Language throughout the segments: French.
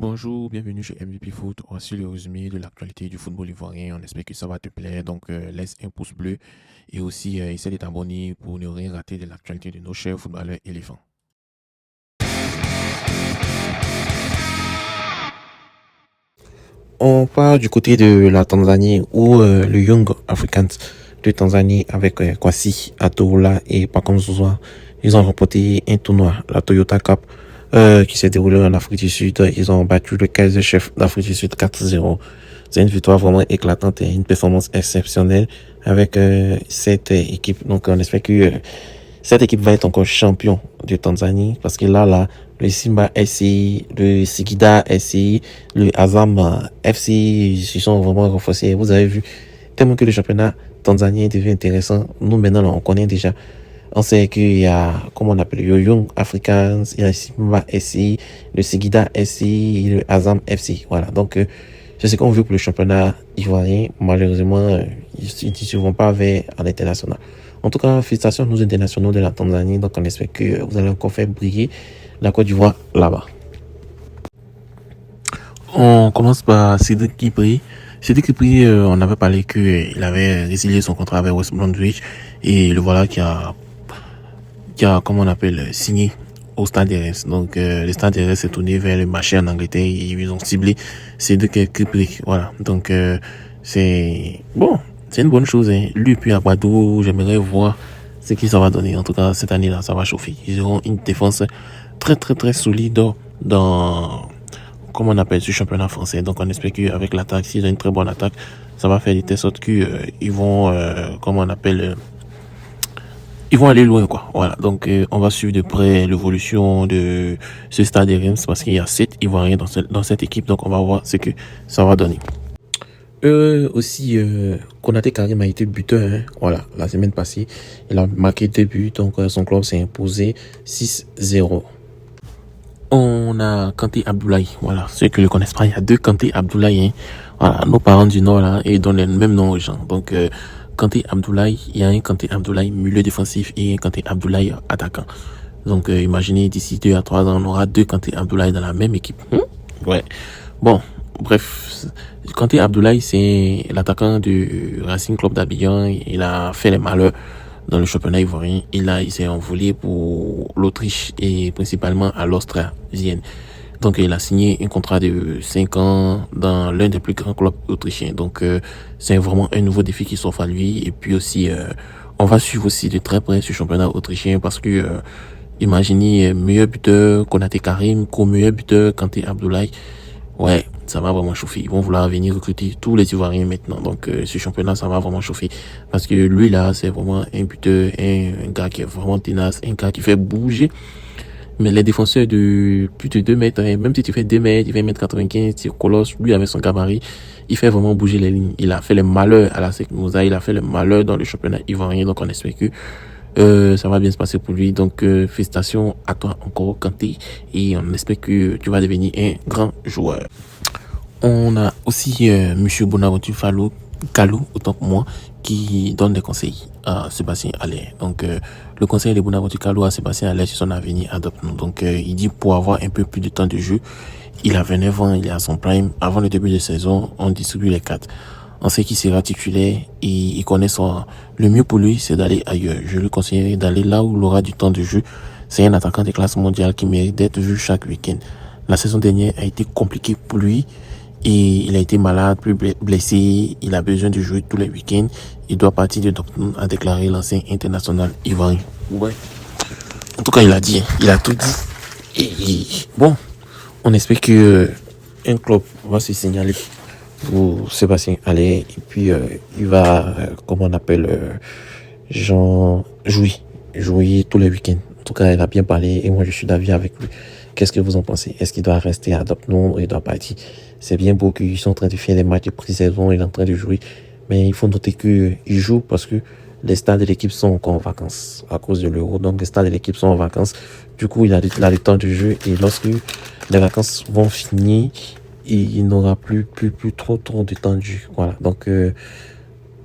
Bonjour, bienvenue chez MVP Foot. Voici le résumé de l'actualité du football ivoirien. On espère que ça va te plaire. Donc, laisse un pouce bleu et aussi essaie de t'abonner pour ne rien rater de l'actualité de nos chers footballeurs éléphants. On part du côté de la Tanzanie où le Young Africans de Tanzanie avec Kwasi Atoula et Pacome Zouzoua, ils ont remporté un tournoi, la Toyota Cup, qui s'est déroulé en Afrique du Sud. Ils ont battu le Kaiser Chiefs d'Afrique du Sud 4-0. C'est une victoire vraiment éclatante et une performance exceptionnelle avec cette équipe. Donc on espère que cette équipe va être encore champion de Tanzanie parce que là, le Simba SCI, le Sigida SCI, le Azam FC, ils se sont vraiment renforcés. Vous avez vu, tellement que le championnat tanzanien devient intéressant. Nous, maintenant, on connaît déjà. On sait qu'il y a, comment on appelle, le Young Africans, il y a le Simba SCI, le Sigida SCI, le Azam FC. Voilà. Donc, c'est ce qu'on veut pour le championnat ivoirien. Malheureusement, ils ne se vont pas vers l'international. En tout cas, félicitations à nos internationaux de la Tanzanie. Donc, on espère que vous allez encore faire briller la Côte d'Ivoire là-bas. On commence par Cédric Kipri. Cédric Kipri, on avait parlé qu'il avait résilié son contrat avec West Bromwich et le voilà qui a comment on appelle, signé au Stade RS. Donc, le Stade RS s'est tourné vers le marché en Angleterre et ils ont ciblé Cédric Kipri. Voilà. Donc, c'est bon. C'est une bonne chose. Hein. Lui, puis à Guadeloupe, j'aimerais voir ce que ça va donner. En tout cas, cette année-là, ça va chauffer. Ils auront une défense très, très, très solide dans, comment on appelle, ce championnat français. Donc, on espère qu'avec l'attaque, s'ils ont une très bonne attaque, ça va faire de telle sorte qu'ils vont, comment on appelle, ils vont aller loin, quoi. Voilà. Donc, on va suivre de près l'évolution de ce Stade de Reims parce qu'il y a 7 Ivoiriens dans cette équipe. Donc, on va voir ce que ça va donner. Aussi, Konaté Karim a été buteur, hein. Voilà, la semaine passée, il a marqué 2 buts, donc son club s'est imposé 6-0. On a Kanté Abdoulaye, voilà, ceux qui ne le connaissent pas, il y a 2 Kanté Abdoulaye, hein. Voilà, nos parents du Nord, là, et ils donnent le même nom aux gens. Donc, Kanté Abdoulaye, il y a un Kanté Abdoulaye milieu défensif et un Kanté Abdoulaye attaquant. Donc, imaginez, d'ici 2 à 3 ans, on aura 2 Kanté Abdoulaye dans la même équipe. Ouais. Bon, bref, Kanté Abdoulaye, c'est l'attaquant du Racing Club d'Abidjan. Il a fait les malheurs dans le championnat ivoirien. Il s'est envolé pour l'Autriche et principalement à l'Austria Vienne. Donc, il a signé un contrat de 5 ans dans l'un des plus grands clubs autrichiens. Donc, c'est vraiment un nouveau défi qui s'offre à lui. Et puis aussi, on va suivre aussi de très près ce championnat autrichien parce que, imaginez, meilleur buteur Konaté Karim, co-meilleur buteur Kanté Abdoulaye. Ouais, ça va vraiment chauffer. Ils vont vouloir venir recruter tous les Ivoiriens maintenant. Donc, ce championnat, ça va vraiment chauffer. Parce que lui, là, c'est vraiment un buteur, un gars qui est vraiment tenace, un gars qui fait bouger. Mais les défenseurs de plus de 2 mètres, hein, même si tu fais 2 mètres, il fait 1m95, tu colosse, lui, avec son gabarit, il fait vraiment bouger les lignes. Il a fait le malheur à la Sec Moussa, il a fait le malheur dans le championnat ivoirien. Donc, on espère que ça va bien se passer pour lui. Donc, félicitations à toi encore, Kanté. Et on espère que tu vas devenir un grand joueur. On a aussi Monsieur Bonaventure Kalou, autant que moi, qui donne des conseils à Sébastien Haller. Donc, le conseil de Bonaventure Kalou à Sébastien Haller sur son avenir à Dortmund. Donc, il dit pour avoir un peu plus de temps de jeu, il a 29 ans, il est à son prime. Avant le début de saison, on distribue les cartes. On sait qu'il sera titulaire et il connaît son... Le mieux pour lui, c'est d'aller ailleurs. Je lui conseillerais d'aller là où il aura du temps de jeu. C'est un attaquant de classe mondiale qui mérite d'être vu chaque week-end. La saison dernière a été compliquée pour lui et il a été malade, plus blessé. Il a besoin de jouer tous les week-ends. Il doit partir de Dortmund, a déclaré l'ancien international ivoirien. Ouais. En tout cas, il a dit, il a tout dit. Et bon, on espère que un club va se signaler pour Sébastien Haller et puis il va comment on appelle Jean jouer tous les week-ends. En tout cas, il a bien parlé et moi je suis d'avis avec lui. Qu'est-ce que vous en pensez? Est-ce qu'il doit rester à Dortmund ou il doit partir? C'est bien beau qu'ils sont en train de faire des matchs de pré-saison, il est en train de jouer, mais il faut noter qu'il joue parce que les stars de l'équipe sont encore en vacances à cause de l'Euro. Donc les stars de l'équipe sont en vacances. Du coup, il a le temps de jeu et lorsque les vacances vont finir, il n'aura plus trop de temps de jeu. Voilà. Donc,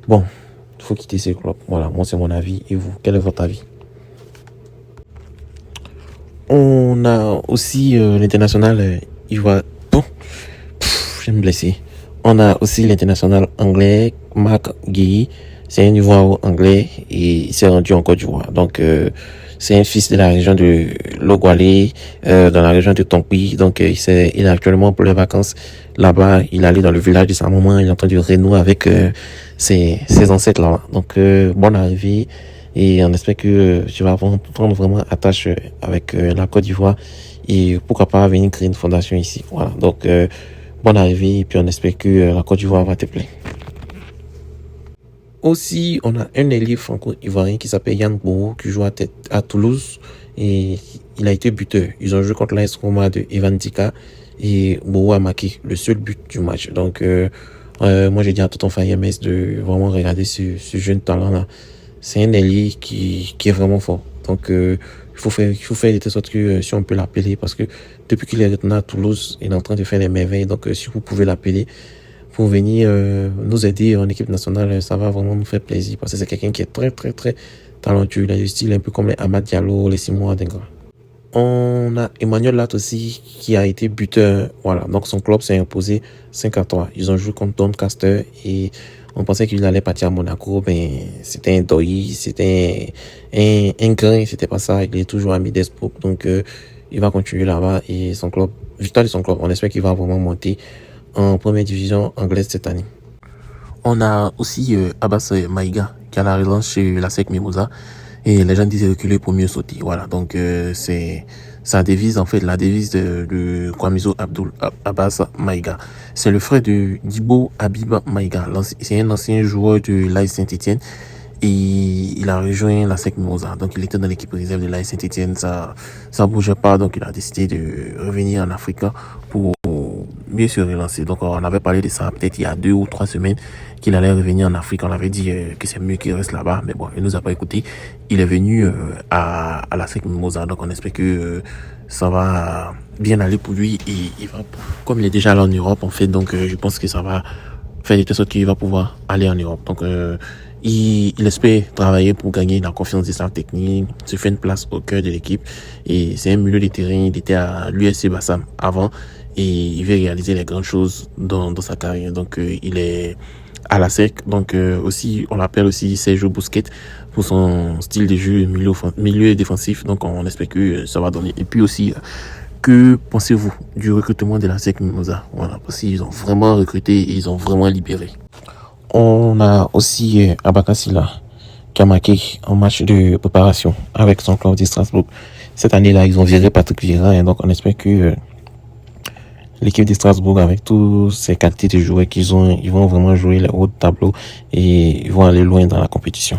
bon, il faut quitter ces clubs. Voilà, moi c'est mon avis. Et vous, quel est votre avis? On a aussi l'international bon, je vais me blesser. On a aussi l'international anglais, Marc Guéhi. C'est un Ivoire anglais et il s'est rendu en Côte d'Ivoire. Donc, c'est un fils de la région de Logwalé, dans la région de Tonkpi. Donc, il est actuellement pour les vacances là-bas. Il est allé dans le village de sa maman. Il est en train de renouer avec ses ancêtres là-bas. Donc, bonne arrivée. Et on espère que tu vas prendre vraiment attache avec la Côte d'Ivoire. Et pourquoi pas venir créer une fondation ici. Voilà. Donc, bonne arrivée. Et puis, on espère que la Côte d'Ivoire va te plaire. Aussi, on a un ailier franco-ivoirien qui s'appelle Yann Bourou, qui joue à Toulouse. Et il a été buteur. Ils ont joué contre l'AS Roma de Evan Dika. Et Bourou a marqué le seul but du match. Donc, moi, j'ai dit à Tonton Fayemès de vraiment regarder ce jeune talent-là. C'est un ailier qui est vraiment fort. Donc, il faut faire de telle sorte que si on peut l'appeler, parce que depuis qu'il est retourné à Toulouse, il est en train de faire des merveilles. Donc, si vous pouvez l'appeler pour venir nous aider en équipe nationale, ça va vraiment nous faire plaisir. Parce que c'est quelqu'un qui est très, très, très talentueux. Il a du style un peu comme les Amad Diallo, les Simon Adenga. On a Emmanuel Lat aussi qui a été buteur. Voilà, donc son club s'est imposé 5-3. Ils ont joué contre Doncaster et on pensait qu'il allait partir à Monaco. Ben, c'était un doi, c'était un grain, c'était pas ça. Il est toujours à Middlesbrough, donc il va continuer là-bas et son club, victoire de son club, on espère qu'il va vraiment monter en première division anglaise cette année. On a aussi Abbas Maïga qui a la relance chez la SEC Mimosa. Et les gens disent reculer pour mieux sauter. Voilà, donc c'est sa devise, en fait, la devise de Kwamizo Abdul Abbas Maïga. C'est le frère de Dibo Habib Maïga. C'est un ancien joueur de l'AS Saint-Etienne. Et il a rejoint la SEC Mimosa. Donc il était dans l'équipe réserve de l'AS Saint-Etienne. Ça bougeait pas, donc il a décidé de revenir en Afrique pour mieux se relancer. Donc on avait parlé de ça peut-être il y a 2 ou 3 semaines qu'il allait revenir en Afrique. On avait dit que c'est mieux qu'il reste là-bas, mais bon, il nous a pas écouté. Il est venu à la SEC Mimosa, donc on espère que ça va bien aller pour lui et il va, comme il est déjà allé en Europe en fait, donc je pense que ça va faire de telle sorte qu'il va pouvoir aller en Europe. Donc il espère travailler pour gagner la confiance des staffs techniques, se faire une place au cœur de l'équipe et c'est un milieu de terrain. Il était à l'USC Bassam avant et il veut réaliser les grandes choses dans sa carrière. Donc il est à la SEC. Donc aussi on l'appelle aussi Sergio Busquets pour son style de jeu milieu défensif. Donc on espère que ça va donner. Et puis aussi que pensez-vous du recrutement de la SEC Mimosa? Voilà, parce qu'ils ont vraiment recruté et ils ont vraiment libéré. On a aussi Abakasila qui a marqué un match de préparation avec son club de Strasbourg. Cette année-là, ils ont viré Patrick Vieira et donc on espère que l'équipe de Strasbourg, avec toutes ces qualités de joueurs qu'ils ont, ils vont vraiment jouer le haut de tableau et ils vont aller loin dans la compétition.